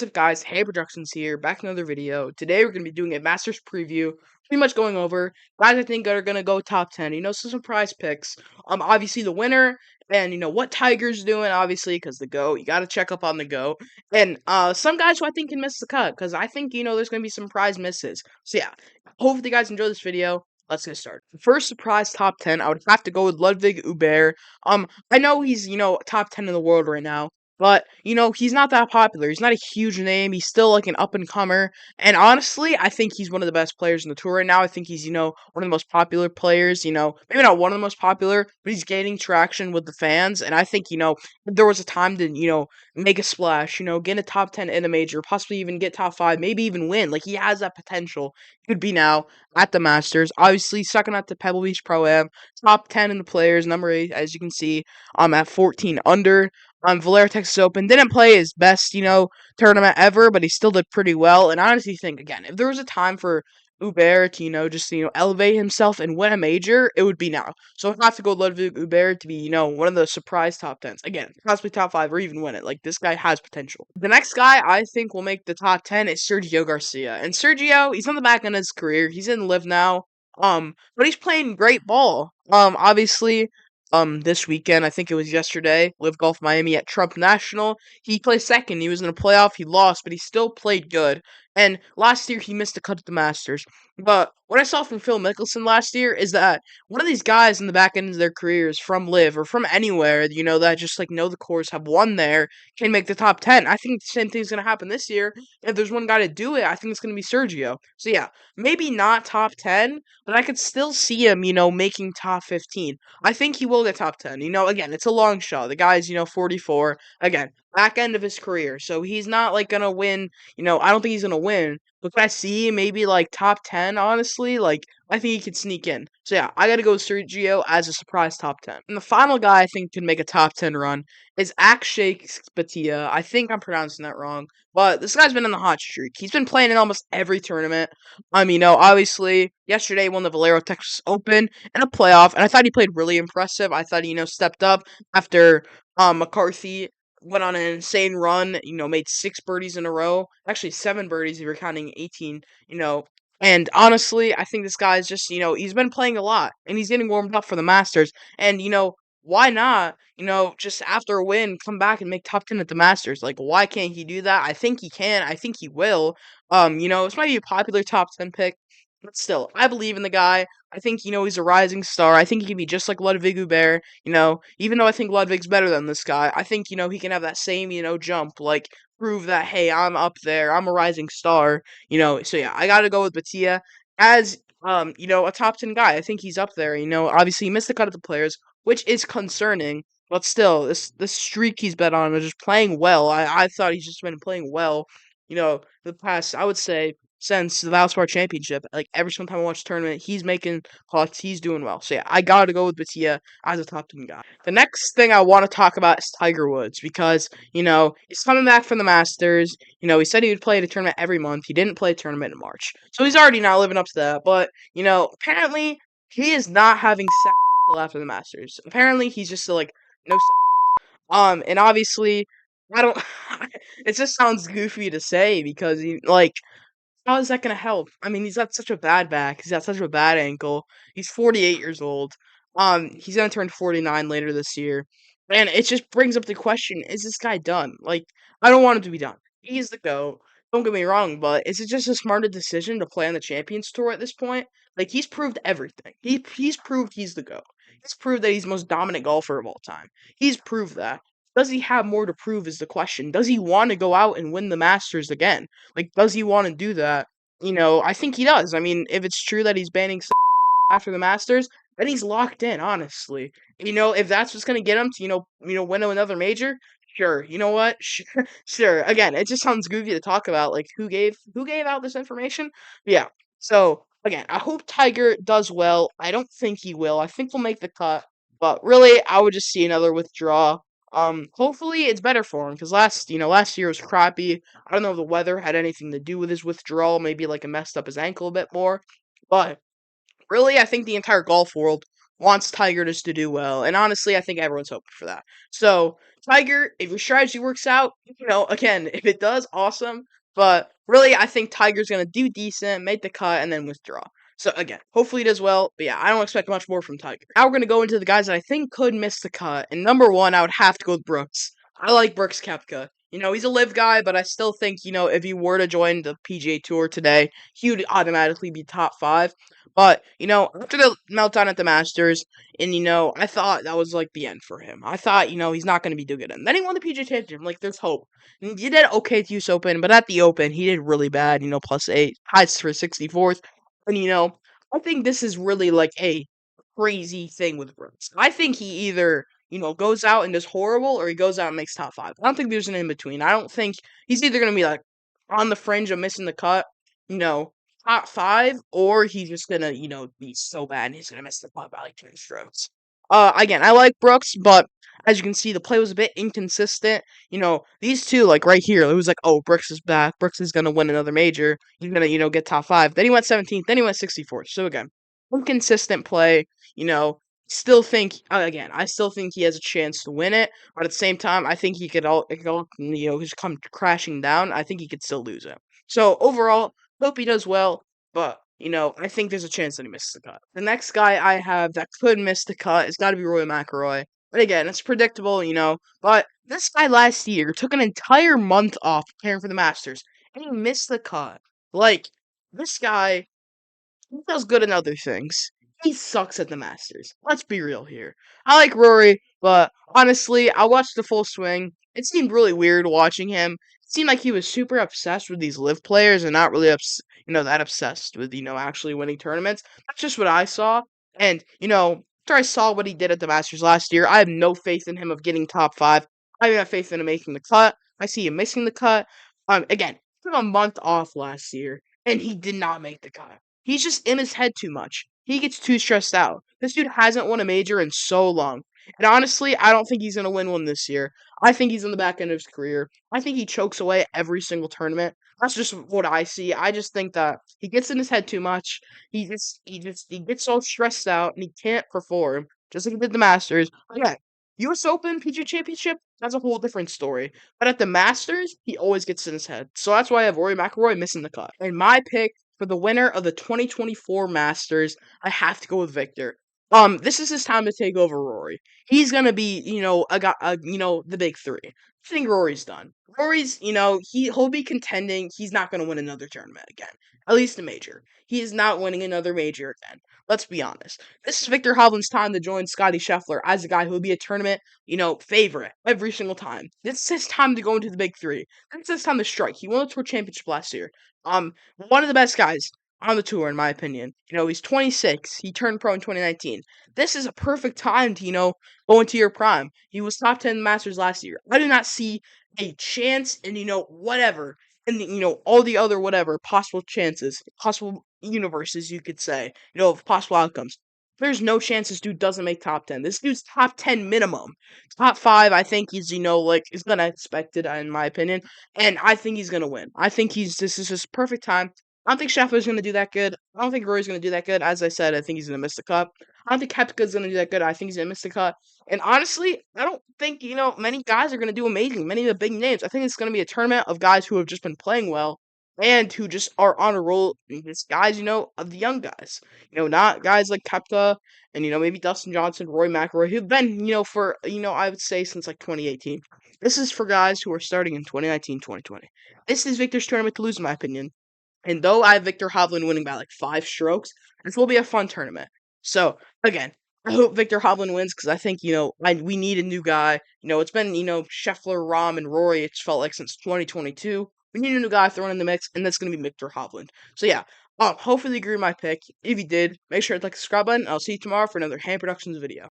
What's up, guys? Hey, Productions here, back in another video. Today we're going to be doing a Masters preview, pretty much going over guys I think are going to go top 10, some surprise picks. Obviously the winner, and what Tiger's doing, obviously, because the GOAT, you got to check up on the GOAT. And some guys who I think can miss the cut, because I think, there's going to be some prize misses. So yeah, hopefully you guys enjoy this video. Let's get started. The first surprise top 10, I would have to go with Ludwig Uber. I know he's, top 10 in the world right now. But, he's not that popular. He's not a huge name. He's still like an up and comer. And honestly, I think he's one of the best players in the tour right now. I think he's, one of the most popular players, maybe not one of the most popular, but he's gaining traction with the fans. And I think, if there was a time to, make a splash, get a top 10 in a major, possibly even get top 5, maybe even win. Like, he has that potential. Could be now at the Masters. Obviously, second at the Pebble Beach Pro-Am. Top 10 in the players, number 8, as you can see, at 14 under. Valero Texas Open didn't play his best, tournament ever, but he still did pretty well. And I honestly think, again, if there was a time for Uber to, just elevate himself and win a major, it would be now. So I have to go Ludwig Uber to be, one of the surprise top 10s. Again, possibly top 5 or even win it. Like, this guy has potential. The next guy I think will make the top 10 is Sergio Garcia. And Sergio, he's on the back end of his career. He's in Live now. But he's playing great ball. Obviously, this weekend, I think it was yesterday, Live Golf Miami at Trump National. He placed second. He was in a playoff. He lost, but he still played good. And last year, he missed the cut at the Masters. But what I saw from Phil Mickelson last year is that one of these guys in the back end of their careers from Live or from anywhere, that just like know the course, have won there, can make the top 10. I think the same thing's going to happen this year. If there's one guy to do it, I think it's going to be Sergio. So yeah, maybe not top 10, but I could still see him, making top 15. I think he will get top 10. Again, it's a long shot. The guy's, 44. Again, back end of his career. So he's not like gonna win, I don't think he's gonna win. But can I see maybe like top 10, honestly? Like, I think he could sneak in. So yeah, I gotta go with Sergio as a surprise top 10. And the final guy I think can make a top 10 run is Akshay Bhatia. I think I'm pronouncing that wrong. But this guy's been in the hot streak. He's been playing in almost every tournament. Obviously, yesterday won the Valero Texas Open and a playoff, and I thought he played really impressive. I thought he, stepped up after McCarthy went on an insane run, made 6 birdies in a row. Actually, 7 birdies if you're counting 18, And honestly, I think this guy's just, he's been playing a lot, and he's getting warmed up for the Masters. And, why not, just after a win, come back and make top 10 at the Masters? Like, why can't he do that? I think he can. I think he will. This might be a popular top 10 pick. But still, I believe in the guy. I think, he's a rising star. I think he can be just like Ludwig Uber, even though I think Ludwig's better than this guy. I think, he can have that same, jump, like, prove that, hey, I'm up there. I'm a rising star, So, yeah, I got to go with Bhatia as, a top 10 guy. I think he's up there, Obviously, he missed the cut of the players, which is concerning. But still, this streak he's been on is just playing well. I thought he's just been playing well, the past, I would say, since the Valspar Championship. Like, every single time I watch the tournament, he's making putts, he's doing well. So yeah, I gotta go with Bhatia as a top 10 guy. The next thing I want to talk about is Tiger Woods because, he's coming back from the Masters. He said he would play at a tournament every month. He didn't play a tournament in March. So he's already not living up to that. But, apparently he is not having sex after the Masters. Apparently he's just like, no sex. And obviously, I don't. It just sounds goofy to say because how is that gonna help? I mean, he's got such a bad back. He's got such a bad ankle. He's 48 years old. He's gonna turn 49 later this year, and it just brings up the question: is this guy done? Like, I don't want him to be done. He's the GOAT. Don't get me wrong, but is it just a smarter decision to play on the Champions Tour at this point? Like, he's proved everything. He's proved he's the GOAT. He's proved that he's the most dominant golfer of all time. He's proved that. Does he have more to prove is the question. Does he want to go out and win the Masters again? Like, does he want to do that? I think he does. I mean, if it's true that he's banning after the Masters, then he's locked in, honestly. If that's what's gonna get him to, win another major, sure. You know what? Sure. Again, it just sounds goofy to talk about. Like, who gave out this information? Yeah. So again, I hope Tiger does well. I don't think he will. I think he'll make the cut. But really, I would just see another withdrawal. Hopefully it's better for him because last year was crappy. I don't know if the weather had anything to do with his withdrawal. Maybe like it messed up his ankle a bit more. But really, I think the entire golf world wants Tiger just to do well, and honestly, I think everyone's hoping for that. So, Tiger, if your strategy works out, again, if it does, awesome. But really, I think Tiger's gonna do decent, make the cut, and then withdraw. So again, hopefully he does well. But yeah, I don't expect much more from Tiger. Now we're gonna go into the guys that I think could miss the cut. And number one, I would have to go with Brooks. I like Brooks Koepka. He's a live guy, but I still think, if he were to join the PGA Tour today, he would automatically be top five. But, after the meltdown at the Masters, and, I thought that was, like, the end for him. I thought, he's not going to be too good. And then he won the PGA Championship. Like, there's hope. And he did okay at the US Open, but at the Open, he did really bad, +8, ties for 64th. And, I think this is really, like, a crazy thing with Brooks. I think he either, goes out and does horrible, or he goes out and makes top five. I don't think there's an in between. I don't think he's either going to be, like, on the fringe of missing the cut, you know, top five, or he's just gonna, be so bad and he's gonna miss the putt by like 2 strokes. Again, I like Brooks, but as you can see, the play was a bit inconsistent. These two, like right here, it was like, oh, Brooks is back. Brooks is gonna win another major. He's gonna, get top five. Then he went 17th. Then he went 64th. So again, inconsistent play. You know, still think again, I still think he has a chance to win it, but at the same time, I think it could all, just come crashing down. I think he could still lose it. So overall, hope he does well, but I think there's a chance that he misses the cut. The next guy I have that could miss the cut has got to be Roy McIlroy. But again, it's predictable, But this guy last year took an entire month off preparing for the Masters, and he missed the cut. Like this guy, he does good in other things. He sucks at the Masters. Let's be real here. I like Rory, but honestly, I watched the full swing. It seemed really weird watching him. It seemed like he was super obsessed with these live players and not really that obsessed with, actually winning tournaments. That's just what I saw. And, after I saw what he did at the Masters last year, I have no faith in him of getting top five. I have faith in him making the cut. I see him missing the cut. Again, he took a month off last year, and he did not make the cut. He's just in his head too much. He gets too stressed out. This dude hasn't won a major in so long. And honestly, I don't think he's going to win one this year. I think he's in the back end of his career. I think he chokes away every single tournament. That's just what I see. I just think that he gets in his head too much. He gets so stressed out and he can't perform. Just like he did the Masters. Yeah, US Open, PGA Championship, that's a whole different story. But at the Masters, he always gets in his head. So that's why I have Rory McIlroy missing the cut. And my pick for the winner of the 2024 Masters, I have to go with Victor. This is his time to take over Rory. He's gonna be, the big three. I think Rory's done. Rory's, he'll be contending. He's not gonna win another tournament again. At least a major. He is not winning another major again. Let's be honest. This is Victor Hovland's time to join Scotty Scheffler as a guy who will be a tournament, favorite every single time. This is his time to go into the big three. This is his time to strike. He won the Tour Championship last year. One of the best guys on the tour, in my opinion. He's 26. He turned pro in 2019. This is a perfect time to, go into your prime. He was top 10 Masters last year. I do not see a chance in, whatever, in the, all the other whatever possible chances, possible universes, you could say, of possible outcomes. There's no chance this dude doesn't make top 10. This dude's top 10 minimum. Top 5, I think he's, is gonna expect it, in my opinion. And I think he's gonna win. I think this is his perfect time. I don't think Scheffler's going to do that good. I don't think Rory's going to do that good. As I said, I think he's going to miss the cut. I don't think Koepka's going to do that good. I think he's going to miss the cut. And honestly, I don't think, many guys are going to do amazing. Many of the big names. I think it's going to be a tournament of guys who have just been playing well and who just are on a roll. It's guys, of the young guys. Not guys like Koepka and, maybe Dustin Johnson, Rory McIlroy, who've been, for, I would say since like 2018. This is for guys who are starting in 2019, 2020. This is Victor's tournament to lose, in my opinion. And though I have Victor Hovland winning by like 5 strokes, this will be a fun tournament. So again, I hope Victor Hovland wins because I think we need a new guy. It's been Scheffler, Rahm, and Rory. It's felt like since 2022. We need a new guy thrown in the mix, and that's gonna be Victor Hovland. So yeah, hopefully you agree with my pick. If you did, make sure to like the subscribe button. I'll see you tomorrow for another Hand Productions video.